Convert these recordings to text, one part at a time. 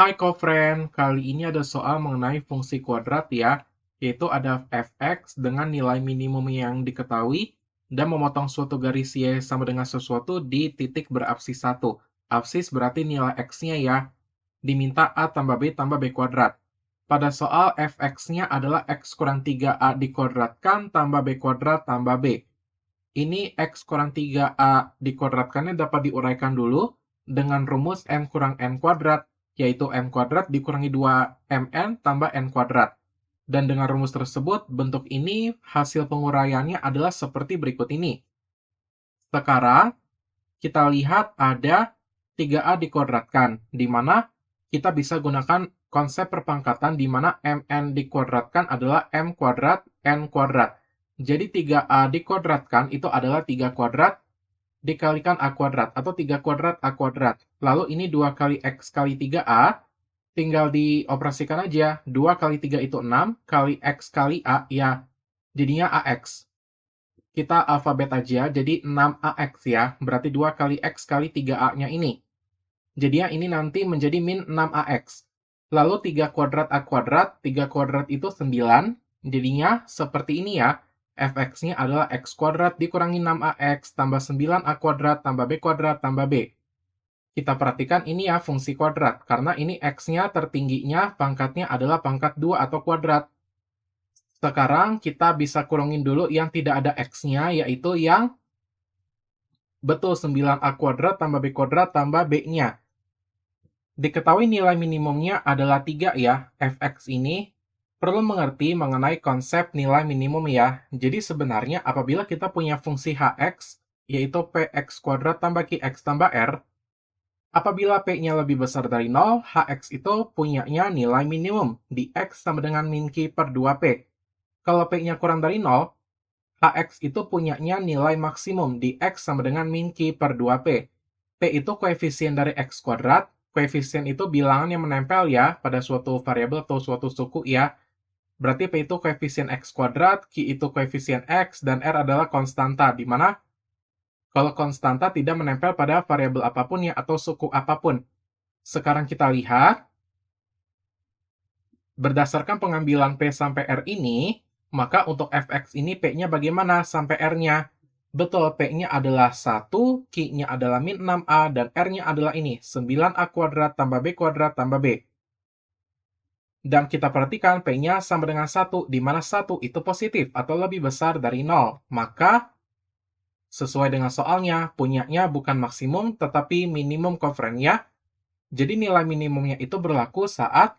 Hai co-friend, kali ini ada soal mengenai fungsi kuadrat ya, yaitu ada fx dengan nilai minimum yang diketahui dan memotong suatu garis y sama dengan sesuatu di titik berabsis 1. Absis berarti nilai x-nya ya, diminta a tambah b tambah b kuadrat. Pada soal fx-nya adalah x kurang 3a dikuadratkan tambah b kuadrat tambah b. Ini x kurang 3a dikuadratkannya dapat diuraikan dulu dengan rumus m kurang n kuadrat, yaitu m kuadrat dikurangi 2mn tambah n kuadrat. Dan dengan rumus tersebut, bentuk ini hasil penguraiannya adalah seperti berikut ini. Sekarang, kita lihat ada 3a dikuadratkan, di mana kita bisa gunakan konsep perpangkatan di mana mn dikuadratkan adalah m kuadrat n kuadrat. Jadi 3a dikuadratkan itu adalah 3 kuadrat dikalikan a kuadrat, atau 3 kuadrat a kuadrat. Lalu ini 2 kali x kali 3a, tinggal dioperasikan aja. 2 kali 3 itu 6, kali x kali a, ya jadinya ax. Kita alfabet aja, jadi 6ax ya, berarti 2 kali x kali 3a-nya ini. Jadinya ini nanti menjadi min 6ax. Lalu 3 kuadrat a kuadrat, 3 kuadrat itu 9, jadinya seperti ini ya. Fx-nya adalah x kuadrat dikurangi 6ax tambah 9a kuadrat tambah b kuadrat tambah b. Kita perhatikan ini ya fungsi kuadrat, karena ini x-nya tertingginya pangkatnya adalah pangkat 2 atau kuadrat. Sekarang kita bisa kurangin dulu yang tidak ada x-nya, yaitu yang betul 9a kuadrat tambah b kuadrat tambah b-nya. Diketahui nilai minimumnya adalah 3 ya, fx ini. Perlu mengerti mengenai konsep nilai minimum ya. Jadi sebenarnya apabila kita punya fungsi hx, yaitu px kuadrat tambah qx tambah r, apabila p-nya lebih besar dari 0, hx itu punyanya nilai minimum di x sama dengan min q per 2p. Kalau p-nya kurang dari 0, hx itu punyanya nilai maksimum di x sama dengan min q per 2p. P itu koefisien dari x kuadrat, koefisien itu bilangan yang menempel ya pada suatu variabel atau suatu suku ya. Berarti P itu koefisien x kuadrat, Q itu koefisien x, dan R adalah konstanta, di mana kalau konstanta tidak menempel pada variabel apapun ya atau suku apapun. Sekarang kita lihat, berdasarkan pengambilan P sampai R ini, maka untuk fx ini P-nya bagaimana sampai R-nya? Betul, P-nya adalah 1, Q-nya adalah min 6A, dan R-nya adalah ini, 9A kuadrat tambah B kuadrat tambah B. Dan kita perhatikan P-nya sama dengan 1, di mana 1 itu positif atau lebih besar dari 0. Maka, sesuai dengan soalnya, punyanya bukan maksimum, tetapi minimum co-friend ya. Jadi nilai minimumnya itu berlaku saat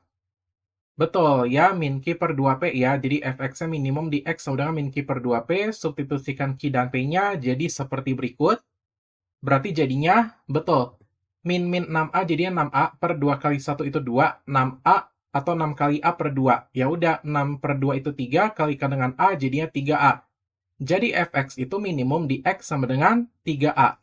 betul, ya, min Q per 2P ya. Jadi fx-nya minimum di X sama dengan min Q per 2P, substitusikan Q dan P-nya jadi seperti berikut. Berarti jadinya, betul, min 6A jadinya 6A per 2 kali 1 itu 2, 6A atau 6 kali A per 2. Ya udah, 6 per 2 itu 3, kalikan dengan A jadinya 3A. Jadi fx itu minimum di X sama dengan 3A.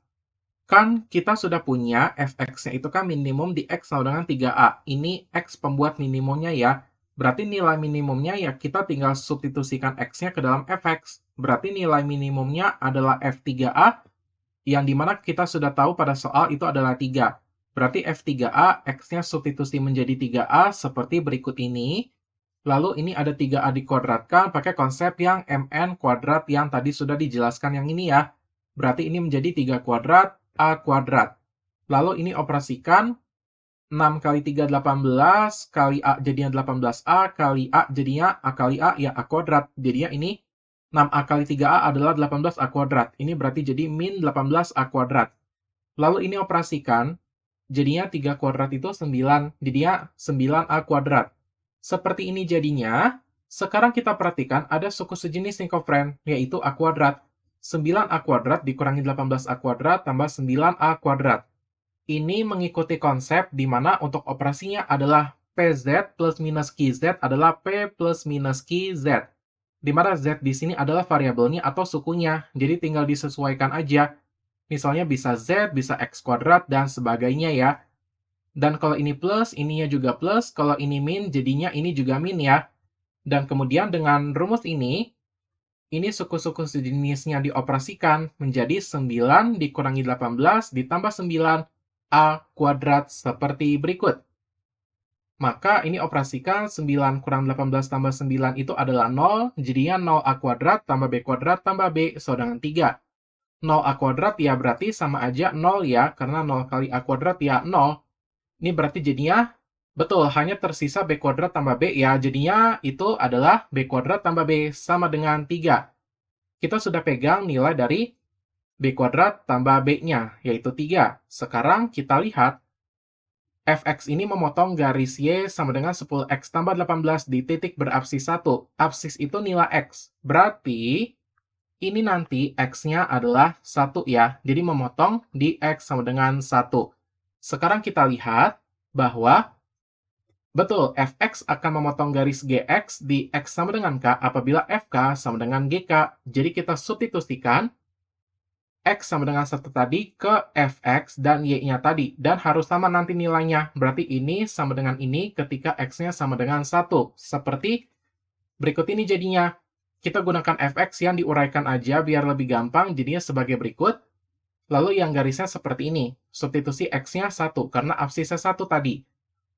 Kan kita sudah punya fx-nya itu kan minimum di X sama dengan 3A. Ini X pembuat minimumnya ya. Berarti nilai minimumnya ya kita tinggal substitusikan X-nya ke dalam fx. Berarti nilai minimumnya adalah F3A, yang dimana kita sudah tahu pada soal itu adalah 3. Berarti F3A, X-nya substitusi menjadi 3A seperti berikut ini. Lalu ini ada 3A dikuadratkan pakai konsep yang mn kuadrat yang tadi sudah dijelaskan yang ini ya. Berarti ini menjadi 3 kuadrat A kuadrat. Lalu ini operasikan 6 kali 3, 18, kali A jadinya 18A, kali A jadinya A kali A, ya A kuadrat. Jadinya ini 6A kali 3A adalah 18A kuadrat. Ini berarti jadi min 18A kuadrat. Lalu ini operasikan, jadinya 3 kuadrat itu 9, jadinya 9A kuadrat. Seperti ini jadinya. Sekarang kita perhatikan ada suku sejenis nih co-friend, yaitu A kuadrat. 9A kuadrat dikurangi 18A kuadrat tambah 9A kuadrat. Ini mengikuti konsep di mana untuk operasinya adalah PZ plus minus QZ adalah P plus minus QZ. Di mana Z di sini adalah variabelnya atau sukunya, jadi tinggal disesuaikan aja. Misalnya bisa Z, bisa X kuadrat, dan sebagainya ya. Dan kalau ini plus, ininya juga plus. Kalau ini min, jadinya ini juga min ya. Dan kemudian dengan rumus ini suku-suku sejenisnya dioperasikan menjadi 9 dikurangi 18 ditambah 9 A kuadrat seperti berikut. Maka ini operasikan 9 kurang 18 tambah 9 itu adalah 0, jadinya 0A kuadrat tambah B kuadrat tambah B sama dengan 3. 0A kuadrat ya berarti sama aja 0 ya, karena 0 kali A kuadrat ya 0. Ini berarti jadinya, betul, hanya tersisa B kuadrat tambah B ya, jadinya itu adalah B kuadrat tambah B sama dengan 3. Kita sudah pegang nilai dari B kuadrat tambah B-nya, yaitu 3. Sekarang kita lihat, fx ini memotong garis Y sama dengan 10x tambah 18 di titik berabsis 1. Absis itu nilai X. Berarti, ini nanti X-nya adalah 1 ya. Jadi memotong di X sama dengan 1. Sekarang kita lihat bahwa, betul, fx akan memotong garis GX di X sama dengan K apabila FK sama dengan GK. Jadi kita substitusikan X sama dengan 1 tadi ke fx dan Y-nya tadi. Dan harus sama nanti nilainya. Berarti ini sama dengan ini ketika X-nya sama dengan 1. Seperti berikut ini jadinya. Kita gunakan fx yang diuraikan aja biar lebih gampang. Jadinya sebagai berikut. Lalu yang garisnya seperti ini. Substitusi X-nya 1 karena absisnya 1 tadi.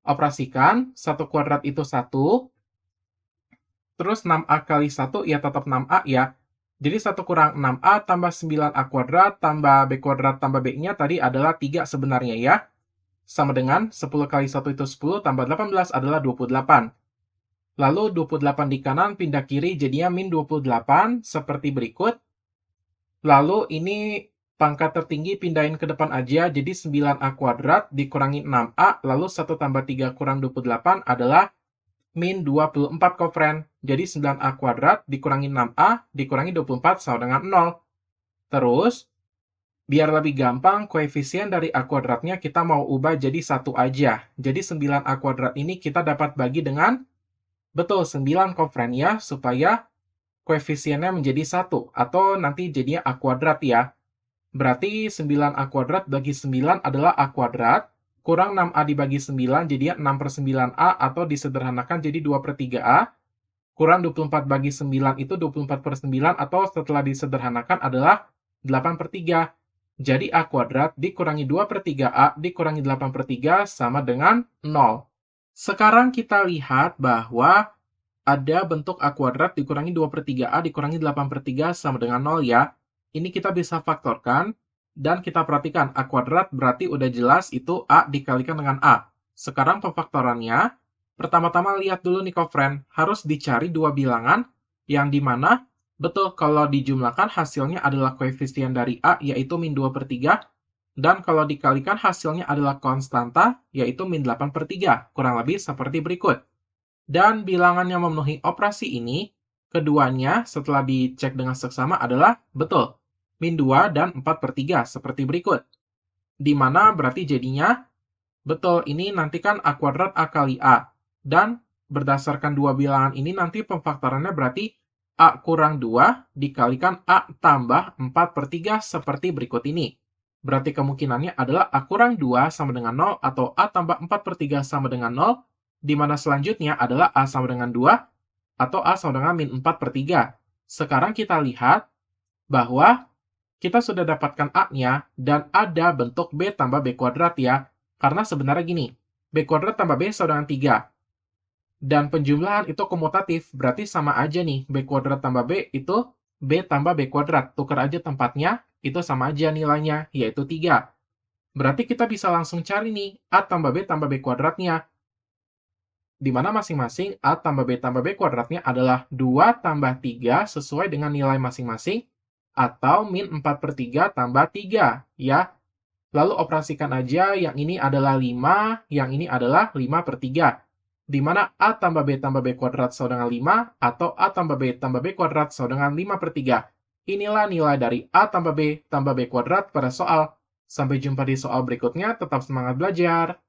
Operasikan 1 kuadrat itu 1. Terus 6A kali 1 ya tetap 6A ya. Jadi 1 kurang 6A tambah 9A kuadrat tambah B kuadrat tambah B-nya tadi adalah 3 sebenarnya ya. Sama dengan 10 kali 1 itu 10 tambah 18 adalah 28. Lalu 28 di kanan pindah kiri jadinya min 28 seperti berikut. Lalu ini pangkat tertinggi pindahin ke depan aja jadi 9A kuadrat dikurangi 6A lalu 1 tambah 3 kurang 28 adalah min 24 kofren. Jadi 9A kuadrat dikurangi 6A dikurangi 24 sama dengan 0. Terus, biar lebih gampang, koefisien dari A kuadratnya kita mau ubah jadi 1 aja. Jadi 9A kuadrat ini kita dapat bagi dengan, betul, 9 kofren ya, supaya koefisiennya menjadi 1. Atau nanti jadinya A kuadrat ya. Berarti 9A kuadrat bagi 9 adalah A kuadrat. Kurang 6A dibagi 9, jadi 6/9A, atau disederhanakan jadi 2/3A. Kurang 24 bagi 9 itu 24/9, atau setelah disederhanakan adalah 8/3. Jadi A kuadrat dikurangi 2/3A dikurangi 8/3 sama dengan 0. Sekarang kita lihat bahwa ada bentuk A kuadrat dikurangi 2/3A dikurangi 8/3 sama dengan 0 ya. Ini kita bisa faktorkan. Dan kita perhatikan, A kuadrat berarti udah jelas itu A dikalikan dengan A. Sekarang pemfaktorannya, pertama-tama lihat dulu nih kofren, harus dicari dua bilangan, yang dimana, betul, kalau dijumlahkan hasilnya adalah koefisien dari A, yaitu min 2/3, dan kalau dikalikan hasilnya adalah konstanta, yaitu min 8/3, kurang lebih seperti berikut. Dan bilangan yang memenuhi operasi ini, keduanya setelah dicek dengan seksama adalah, betul, min 2 dan 4/3, seperti berikut. Di mana berarti jadinya, betul, ini nanti kan A kuadrat A kali A. Dan berdasarkan dua bilangan ini nanti pemfaktorannya berarti A kurang 2 dikalikan A tambah 4/3 seperti berikut ini. Berarti kemungkinannya adalah A kurang 2 sama dengan 0 atau A tambah 4/3 sama dengan 0, di mana selanjutnya adalah A sama dengan 2 atau A sama dengan min 4/3. Sekarang kita lihat bahwa kita sudah dapatkan A-nya, dan ada bentuk B tambah B kuadrat ya. Karena sebenarnya gini, B kuadrat tambah B sama dengan 3. Dan penjumlahan itu komutatif, berarti sama aja nih. B kuadrat tambah B itu B tambah B kuadrat. Tukar aja tempatnya, itu sama aja nilainya, yaitu 3. Berarti kita bisa langsung cari nih, A tambah B kuadratnya. Di mana masing-masing A tambah B kuadratnya adalah 2 tambah 3 sesuai dengan nilai masing-masing, atau min 4/3 tambah 3, ya. Lalu operasikan aja, yang ini adalah 5, yang ini adalah 5/3. Di mana A tambah B kuadrat sama dengan 5, atau A tambah B kuadrat sama dengan 5/3. Inilah nilai dari A tambah B kuadrat pada soal. Sampai jumpa di soal berikutnya, tetap semangat belajar!